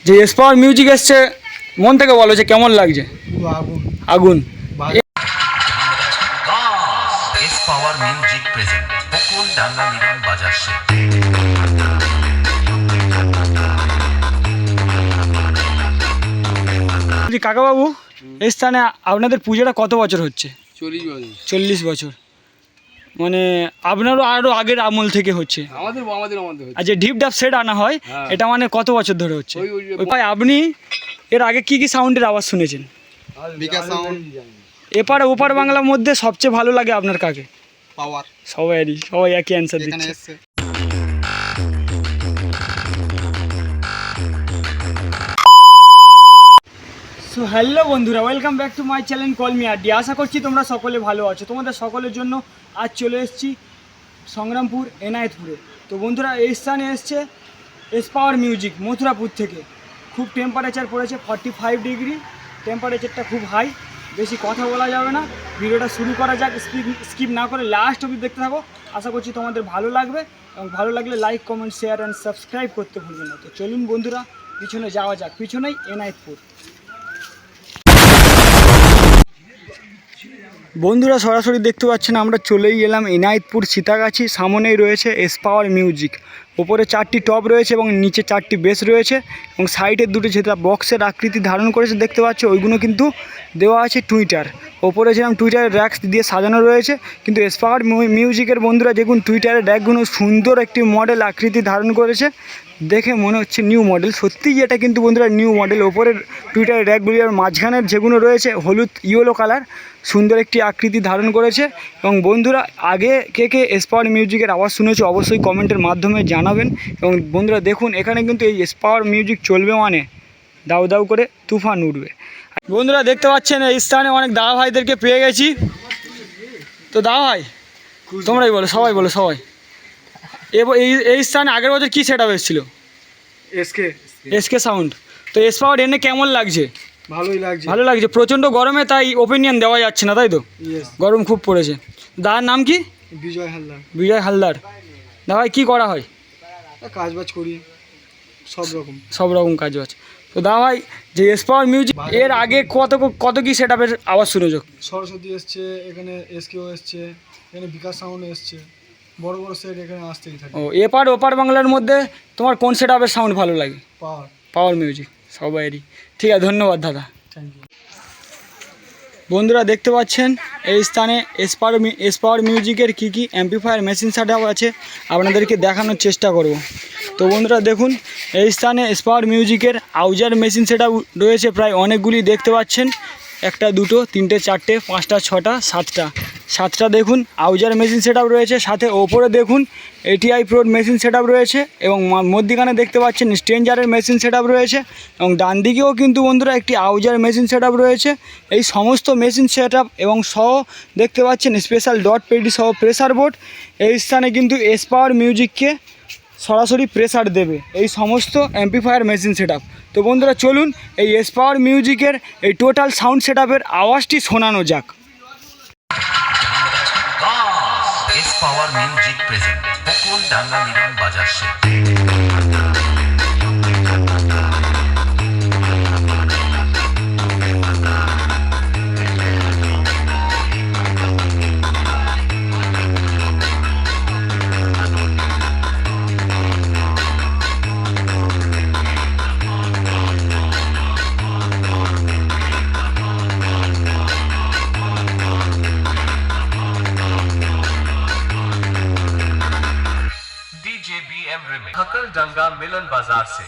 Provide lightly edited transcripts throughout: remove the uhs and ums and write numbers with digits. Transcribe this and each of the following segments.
যে S power music এসছে, মন থেকে বলো যে কেমন লাগছে? আগুন। এস পাওয়ার মিউজিক প্রেজেন্ট বকুল ডাঙ্গা মিলন বাজার সে। কাকাবাবু, এই স্থানে আপনাদের পুজোটা কত বছর হচ্ছে? 40 বছর। 40 বছর, মানে আপনারও আরও আগের আমল থেকে হচ্ছে। আমাদের হচ্ছে। আর যে ঢিপ ডাপ সেট আনা হয়, হ্যাঁ। এটা মানে কত বছর ধরে হচ্ছে? ওই ভাই, আপনি এর আগে কি কি সাউন্ডের আওয়াজ শুনেছেন? বিকাশ সাউন্ড, এপার ওপার বাংলার মধ্যে সবচেয়ে ভালো লাগে আপনার কাকে? পাওয়ার। সবাই একই অ্যান্সার এখানে দিচ্ছে। এসছে। সো হ্যালো বন্ধুরা, welcome back to my channel call me Addi. আশা করছি তোমরা সকলে ভালো আছো। তোমাদের সকলের জন্য আজ চলে এসেছি সংগ্রামপুর এনায়েতপুরে। তো বন্ধুরা, এই স্থানে এসছে এস পাওয়ার মিউজিক মথুরাপুর থেকে। খুব টেম্পারেচার পড়েছে 45 ডিগ্রি, টেম্পারেচারটা খুব হাই। বেশি কথা বলা যাবে না, ভিডিওটা শুরু করা যাক। স্কিপ না করে লাস্ট অবধি দেখতে থাকো। আশা করছি তোমাদের ভালো লাগবে, এবং ভালো লাগলে like, comment, share and subscribe করতে ভুলবেন না। তো চলুন বন্ধুরা, পিছনে যাওয়া যাক। পিছনেই এনায়েতপুর। বন্ধুরা, সরাসরি দেখতে পাচ্ছেন আমরা চলেই এলাম এনায়েতপুর সীতাগাছি। সামনেই রয়েছে এস পাওয়ার মিউজিক। ওপরে 4টি টপ রয়েছে এবং নিচে 4টি বেস রয়েছে, এবং সাইডের দুটো যেটা বক্সের আকৃতি ধারণ করেছে দেখতে পাচ্ছ, ওইগুলো কিন্তু দেওয়া আছে টুইটার। ওপরে যেরকম টুইটারের র্যাক্স দিয়ে সাজানো রয়েছে, কিন্তু এস পাওয়ার মিউজিকের বন্ধুরা দেখুন টুইটারের র্যাকগুলো সুন্দর একটি মডেল আকৃতি ধারণ করেছে। দেখে মনে হচ্ছে নিউ মডেল, সত্যিই এটা কিন্তু বন্ধুরা নিউ মডেল। ওপরের টুইটারের র্যাকগুলি আর মাঝখানের যেগুলো রয়েছে হলুদ ইয়েলো কালার, সুন্দর একটি আকৃতি ধারণ করেছে। এবং বন্ধুরা, আগে কে কে এস পাওয়ার মিউজিকের আওয়াজ শুনেছে অবশ্যই কমেন্টের মাধ্যমে জানাবেন। এবং বন্ধুরা দেখুন, এখানে কিন্তু এই এস পাওয়ার মিউজিক চলবে মানে দাউ দাউ করে তুফান উঠবে। বন্ধুরা দেখতে পাচ্ছেন এই স্থানে অনেক দাদা ভাইদেরকে পেয়ে গেছি। তো দাদা ভাই, তোমরাই বলো, সবাই বলো, সবাই। এই স্থানে আগের বছর কী সেট আপ এসেছিলো? SK sound. তো এস পাওয়ার এনে কেমন লাগছে? ভালো লাগছে। প্রচণ্ড গরমে তাই ওপিনিয়ন দেওয়া যাচ্ছে না, তাই তো? গরম খুব পড়েছে। দাদার নাম কি? বিজয় হালদার। দাদা ভাই, কী করা হয়? কাজবাজ করি, সব রকম কাজ আছে। তো দাদা ভাই, যে এস পাওয়ার মিউজিক এর আগে কত কি সেট আপের আওয়াজ শুনেছো? সরস্বতী এসছে, এখানে এসকেও এসছে, এখানে বিকাশ সাউন্ড এসছে, বড় বড় সেট এখানে আসতেই থাকে। ও, এপার ওপার বাংলার মধ্যে তোমার কোন সেট আপের সাউন্ড ভালো লাগে? পাওয়ার মিউজিক সবাইয়েরই। ঠিক আছে, ধন্যবাদ দাদা। Thank you. বন্ধুরা দেখতে পাচ্ছেন এই স্থানে এস পাওয়ার মিউজিকের কী কী অ্যাম্পলিফায়ার মেশিন সেট আপ আছে আপনাদেরকে দেখানোর চেষ্টা করব। তো বন্ধুরা দেখুন, এই স্থানে এস পাওয়ার মিউজিকের আউজার মেশিন সেট আপ রয়েছে প্রায় অনেকগুলি দেখতে পাচ্ছেন। 1, 2, 3, 4, 5, 6, 7টা দেখুন আউজার মেশিন সেট আপ রয়েছে। সাথে ওপরে দেখুন ATI Pro machine set up রয়েছে, এবং মধ্যিখানে দেখতে পাচ্ছেন স্ট্রেঞ্জারের মেশিন সেট আপ রয়েছে, এবং ডান দিকেও কিন্তু বন্ধুরা একটি আউজার মেশিন সেট আপ রয়েছে। এই সমস্ত মেশিন সেট আপ এবং সহ দেখতে পাচ্ছেন স্পেশাল ডট পেডি সহ প্রেসার বোর্ড। এই স্থানে কিন্তু এস পাওয়ার মিউজিককে সরাসরি প্রেসার দেবে এই সমস্ত অ্যাম্পলিফায়ার মেশিন সেট আপ। তো বন্ধুরা চলুন এই এস পাওয়ার মিউজিকের এই টোটাল সাউন্ড সেট আপের আওয়াজটি শোনানো যাক। এস পাওয়ার মিউজিক প্রেজেন্ট বকুল ডাঙ্গা মিলন বাজার সে। JBM remix हकल डंगा मिलन बाजार से।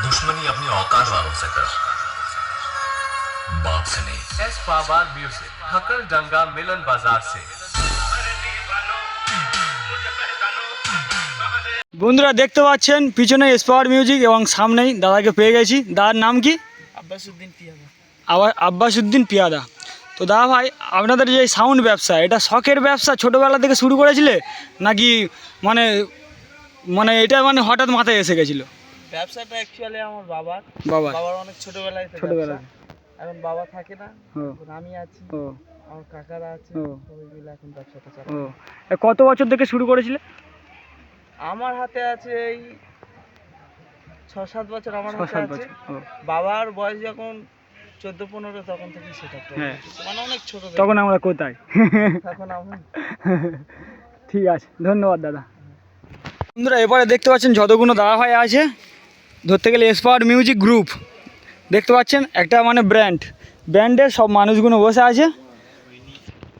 दुश्मनी अपनी औकात वालों से कर, बाप से नहीं। एस पावर म्यूजिक हकल डंगा मिलन बाजार से। বন্ধুরা দেখতে পাচ্ছেন পিছনে স্পাওয়ার মিউজিক এবং সামনেই দাদাকে পেয়ে গেছি। দাদার নাম কি? আব্বাসউদ্দিন পিয়াদা। তো দাদা ভাই, আপনাদের যে সাউন্ড ব্যবসা, এটা শখের ব্যবসা, ছোটোবেলা থেকে শুরু করেছিলে নাকি মানে মানে এটা মানে হঠাৎ মাথায় এসে গেছিলো? ব্যবসাটা অ্যাকচুয়ালি আমার বাবার অনেক ছোটবেলায় থেকে ছোটোবেলা। এখন বাবা থাকে না, ও এখন আমি আছি, ও আমার কাকারা আছে, ও। সবাই মিলে এখন ব্যবসাটা ও চালায়। কত বছর থেকে শুরু করেছিলে? আমার হাতে আছে এই 6-7 বছর আমার হাতে 6-7 আছে। বছর। ও বাবার বয়স যখন 14-15 তখন থেকে সেটা হ্যাঁ। মানে অনেক ছোট থেকে। তখন আমরা কোথায়? এখন আমি ঠিক আছে, ধন্যবাদ দাদা। বন্ধুরা এবারে দেখতে পাচ্ছেন যতগুলো দাদা ভাই আছে, ধরতে গেলে স্পাওয়ার মিউজিক গ্রুপ দেখতে পাচ্ছেন, একটা মানে ব্র্যান্ডের সব মানুষগুলো বসে আছে।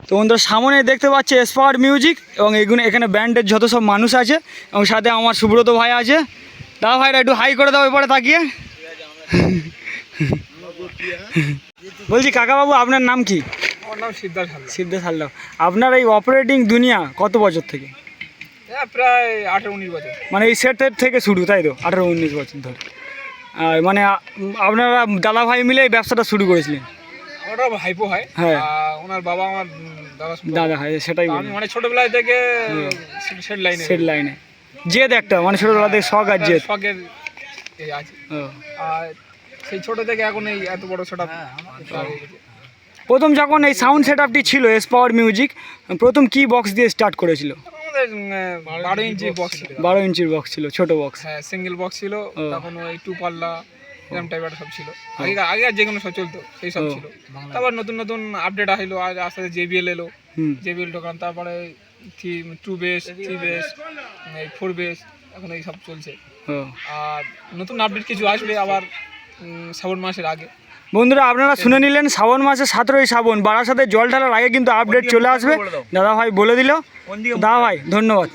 তো বন্ধুরা সামনে দেখতে পাচ্ছে স্পাওয়ার মিউজিক এবং এখানে ব্র্যান্ডের যত সব মানুষ আছে এবং সাথে আমার সুব্রত ভাই আছে। দাদা ভাইরা একটু হাই করে দাও এবারে তাকিয়ে। বলছি কাকাবাবু, আপনার নাম কি? আমার নাম সিদ্ধার্থ হালদার। সিদ্ধেশ হালদার। আপনার এই অপারেটিং দুনিয়া কত বছর থেকে? হ্যাঁ, প্রায় 18-19 বছর। মানে এই সেটের থেকে শুরু, তাই তো? 18-19 বছর ধরে। আর মানে আপনারা দাদা ভাই মিলে এই ব্যবসাটা শুরু করেছিলেন? ওটা ভাইপো হয়। হ্যাঁ। ওনার বাবা আমার দাদা সম্পর্কে। দাদা হয়, সেটাই আমি মানে ছোটবেলায় থেকে সেট লাইনে জেদ একটা, মানে ছোটোবেলা থেকে শখ আর জেদ। শখের এই আছে। ও। আর সেই ছোট থেকে এখন এই এত বড় সেটআপ। প্রথম যখন এই সাউন্ড সেট আপটি ছিল স্পাওয়ার মিউজিক, প্রথম কি বক্স দিয়ে স্টার্ট করেছিল? আমাদের 12 ইঞ্চি বক্স ছিল। 12 ইঞ্চির বক্স ছিল, ছোট বক্স। হ্যাঁ, সিঙ্গেল বক্স ছিল। ও। তখন ওই 2 পাল্লা এরকম টাইপের সব ছিল। আগে যেগুলো সব চলতো সেই সব ও। ছিল। তারপর নতুন নতুন আপডেট আসলো, আর আস্তে আস্তে JBL এলো। হুম। JBL দোকান, তারপরে 2 বেস, 3 বেস, এই 4 বেস, এখন এই সব চলছে। ও। আর নতুন আপডেট কিছু আসবে আবার শ্রাবণ মাসের আগে। বন্ধুরা আপনারা শুনে নিলেন, শ্রাবণ মাসে 17ই শ্রাবণ, বারাসাতে জল ঢালার আগে কিন্তু আপডেট চলে আসবে। দাদা ভাই বলে দিল। দাদা ভাই ধন্যবাদ।